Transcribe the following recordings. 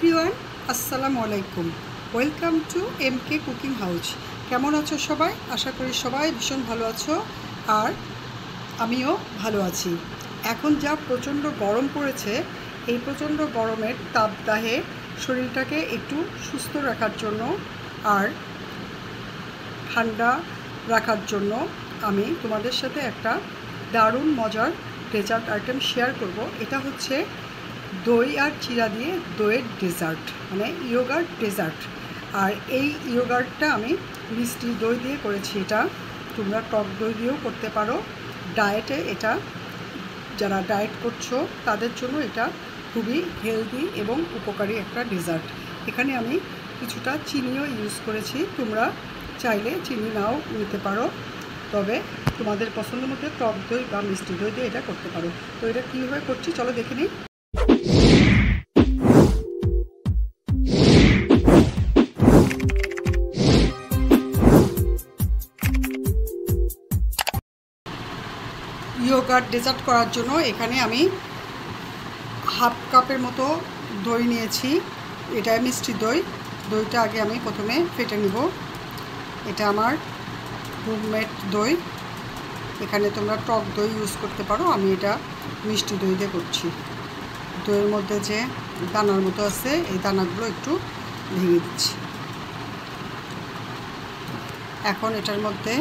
Everyone, আসসালামু আলাইকুম। Welcome to MK cooking house. কেমন আছো সবাই? আশা করি সবাই ভীষণ ভালো আছো, আর আমিও ভালো আছি। এখন যা প্রচণ্ড গরম পড়েছে, এই প্রচণ্ড গরমের তাপদাহে শরীরটাকে একটু সুস্থ রাখার জন্য আর ঠান্ডা রাখার জন্য আমি তোমাদের সাথে একটা দারুণ মজার ডেজার্ট আইটেম শেয়ার করব। এটা হচ্ছে দই আর চিরা দিয়ে দইয়ের ডেজার্ট, মানে ইয়োগার্ট ডেজার্ট। আর এই ইয়োগার্টটা আমি মিষ্টি দই দিয়ে করেছি। এটা তোমরা টক দই দিয়েও করতে পারো। ডায়েটে এটা, যারা ডায়েট করছো তাদের জন্য এটা খুবই হেলদি এবং উপকারী একটা ডেজার্ট। এখানে আমি কিছুটা চিনিও ইউজ করেছি। তোমরা চাইলে চিনি নাও নিতে পারো, তবে তোমাদের পছন্দ মতো টক দই বা মিষ্টি দই দিয়ে এটা করতে পারো। তো এটা কীভাবে করছি চলো দেখে নিই। ইয়োগার্ট ডেজার্ট করার জন্য এখানে আমি হাফ কাপের মতো দই নিয়েছি। এটা মিষ্টি দই। দইটা আগে আমি প্রথমে ফেটে নিব। এটা আমার হোমমেড দই। এখানে তোমরা টক দই ইউজ করতে পারো, আমি এটা মিষ্টি দই দিয়ে করছি। দইয়ের মধ্যে যে দানার মতো আছে, এই দানাগুলো একটু ভেঙে দিচ্ছি। এখন এটার মধ্যে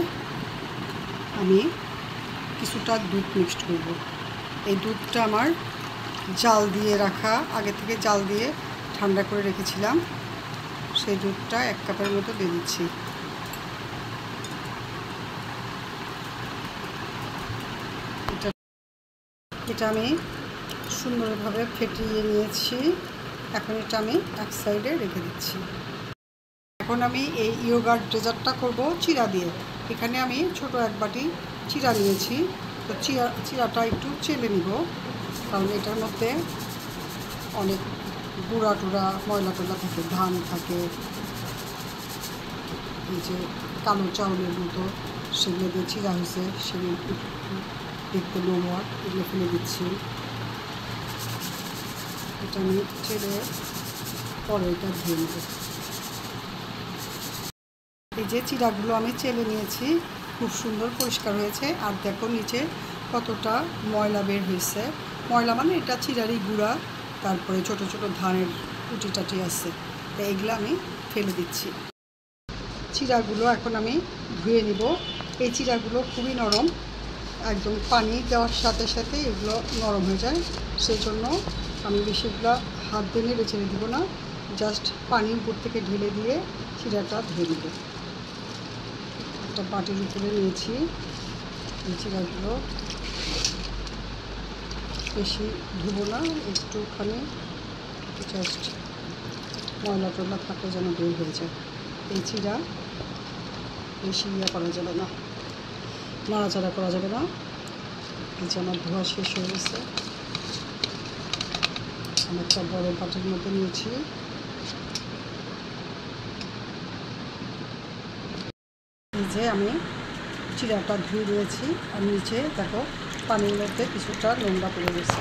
আমি কিছুটা দুধ মিক্সড করব। এই দুধটা আমার জাল দিয়ে রাখা, আগে থেকে জাল দিয়ে ঠান্ডা করে রেখেছিলাম। সেই দুধটা 1 কাপের মতো দিয়ে দিচ্ছি। এটা আমি সুন্দরভাবে ফেটিয়ে নিয়েছি। এখন এটা আমি এক সাইডে রেখে দিচ্ছি। এখন আমি এই ইয়োগার্ট ডেজার্টটা করব চিরা দিয়ে। এখানে আমি ছোট 1 বাটি চিরা নিয়েছি। তো চিরাটা একটু চেলে নিব, কারণ এটার মধ্যে অনেক গুঁড়া টুড়া ময়লা টয়লা থাকে, ধান থাকে, এই যে কালো চাউলের মতো, সেগুলো দিয়ে চিরা হয়েছে, সেগুলো দেখতে নোংরা, এগুলো ফেলে দিচ্ছি। এটা আমি চেলে পরে এটা ধুয়ে নেব। এই যে চিরাগুলো আমি চেলে নিয়েছি, খুব সুন্দর পরিষ্কার হয়েছে। আর দেখো নিচে কতটা ময়লা বের হয়েছে। ময়লা মানে এটা চিরারই গুঁড়া, তারপরে ছোট ছোট ধানের কুটি টাটি আছে, তাই এগুলো আমি ফেলে দিচ্ছি। চিরাগুলো এখন আমি ধুয়ে নিব। এই চিরাগুলো খুবই নরম, একদম পানি দেওয়ার সাথে সাথে এগুলো নরম হয়ে যায়। সেই জন্য আমি বেশিগুলো হাত দিয়ে নেড়ে ছেড়ে দিব না, জাস্ট পানি উপর থেকে ঢেলে দিয়ে চিরাটা ধুয়ে দিব। একটা বাটির উপরে নিয়েছি। এই চিরাগুলো বেশি ধুবো না, একটুখানি জাস্ট ময়লা টয়লা থাকলে যেন বের হয়ে যায়। এই চিরা বেশি করা যাবে না, নাড়াচাড়া করা যাবে না। এই যে আমার ধোয়া শেষ হয়ে গেছে। আমি একটা বড় বাটির মধ্যে নিয়েছি। এই যে আমি চিরাটা ধুয়ে দিয়েছি, আর নিচে দেখো পানির মধ্যে কিছুটা নোংরা পড়ে গেছে।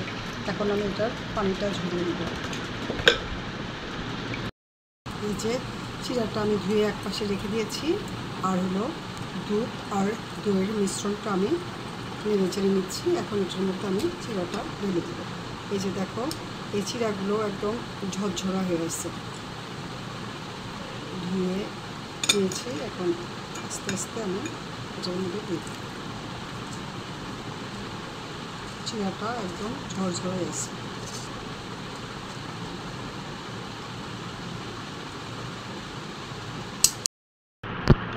এখন আমি এটার পানিটা ঝরিয়ে নেব। এই যে চিরাটা আমি ধুয়ে এক পাশে রেখে দিয়েছি, আর হলো দুধ আর দইয়ের মিশ্রণটা আমি নেড়ে চেড়ে নিচ্ছি। এখন এটার মধ্যে আমি চিরাটা ঢেলে দেবো। এই যে দেখো এই চিরাগুলো একদম ঝরঝরা হয়ে গেছে, ধুয়ে নিয়েছি। এখন আস্তে আস্তে আমি এটার মধ্যে দিয়ে দেব। চিরাটা একদম ঝরঝরে আছে।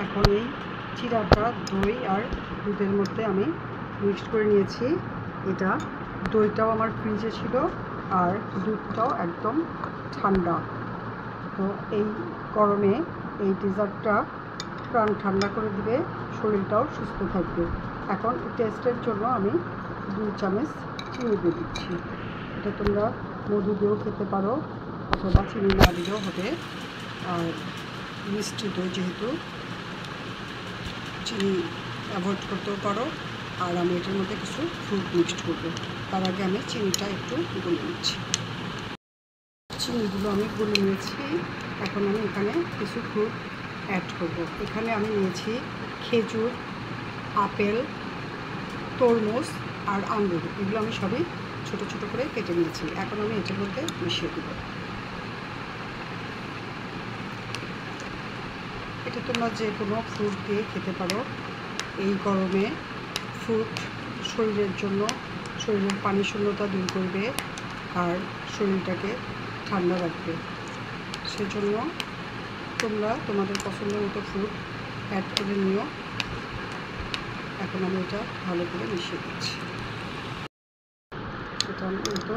এখন এই চিরাটা দই আর দুধের মধ্যে আমি মিক্সড করে নিয়েছি। এটা দইটাও আমার ফ্রিজে ছিল, আর দুধটাও একদম ঠান্ডা। তো এই গরমে এই ডেজার্টটা প্রাণ ঠান্ডা করে দিবে, শরীরটাও সুস্থ থাকবে। এখন টেস্টের জন্য আমি 2 চামচ চিনি দিয়ে দিচ্ছি। এটা তোমরা মধু দিয়েও খেতে পারো, অথবা চিনি না দিলেও হবে। আর মিষ্টি দই যেহেতু, চিনি অ্যাভয়েড করতেও পারো। আর আমি এটার মধ্যে কিছু ফ্রুট মিক্সড করবো। তার আগে আমি চিনিটা একটু গলে নিচ্ছি। চিনিগুলো আমি গুলে নিয়েছি। এখন আমি এখানে কিছু ফ্রুট অ্যাড করব। এখানে আমি নিয়েছি খেজুর, আপেল, তরমুজ আর আঙ্গুর। এগুলো আমি সবই ছোট ছোট করে কেটে নিয়েছি। এখন আমি এটার মধ্যে মিশিয়ে দেব। এটা তোমরা যে কোনো ফ্রুট দিয়ে খেতে পারো। এই গরমে ফ্রুট শরীরের জন্য, শরীরের পানি শূন্যতা দূর করবে আর শরীরটাকে ঠান্ডা রাখবে। সেজন্য তোমরা তোমাদের পছন্দের মতো ফ্রুট অ্যাড করে নিও। এখন আমি এটা ভালো করে মিশিয়ে দিচ্ছি। এটা তো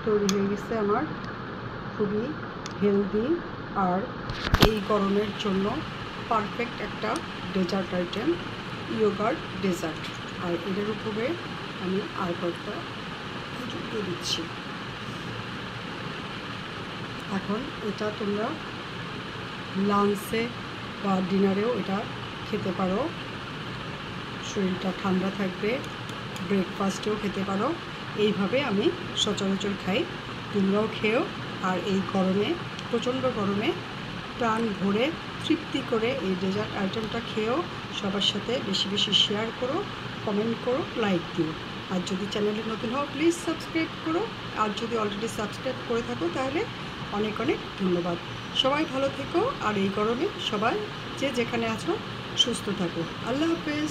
তৈরি হয়ে গেছে আমার খুবই হেলদি আর এই গরমের জন্য পারফেক্ট একটা ডেজার্ট আইটেম, ইয়োগার্ট ডেজার্ট। আর এটার উপরে আমি আর কয়েকটা দিয়ে দিচ্ছি। এখন এটা তোমরা লাঞ্চে বা ডিনারেও এটা খেতে পারো, শরীরটা ঠান্ডা থাকবে। ব্রেকফাস্টেও খেতে পারো। এইভাবে আমি সচরাচর খাই, তোমরাও খেও। আর এই গরমে, প্রচণ্ড গরমে প্রাণ ভরে তৃপ্তি করে এই ডেজার্ট আইটেমটা খেয়েও সবার সাথে বেশি বেশি শেয়ার করো, কমেন্ট করো, লাইক দিও। আর যদি চ্যানেলে নতুন হও প্লিজ সাবস্ক্রাইব করো। আর যদি অলরেডি সাবস্ক্রাইব করে থাকো তাহলে অনেক অনেক ধন্যবাদ। সবাই ভালো থেকো আর এই গরমে সবাই যে যেখানে আছো সুস্থ থাকো। আল্লাহ হাফেজ।